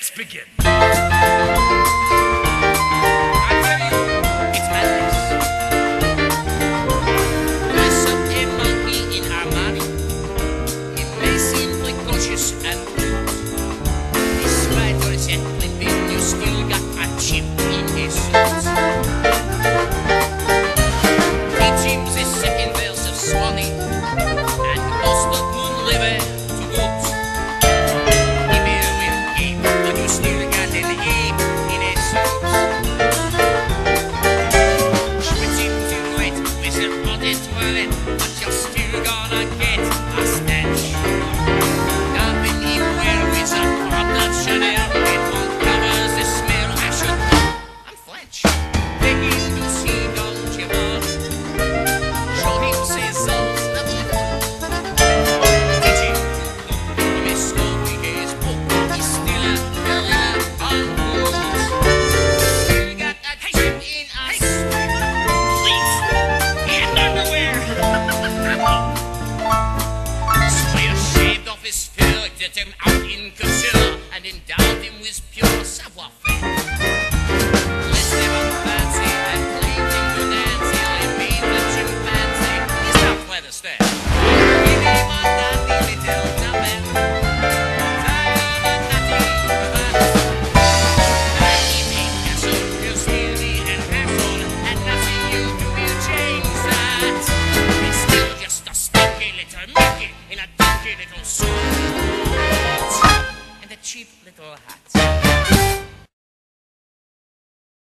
Let's begin. I tell you, it's madness. Dress up a monkey in Armani. It may seem precocious and crude. Despite all its ethnically built, you still got a chip in a suit. Teachings the second verse of Swanee and most of Moon River to boot. Email will game, but you still got an ape in a suit. Schwitzing to it with a body toilet, but you're still gonna get a stench. Dumping him well with a product Chanel, it won't cover the smell. I should. I'm French. Take him to see Don Giovanni. Show him César's lovely book. Teach him to miscopy his book. He's still a gorilla on foot. Still got a chip in a please, and underwear. So you shaved off his fur, get him out in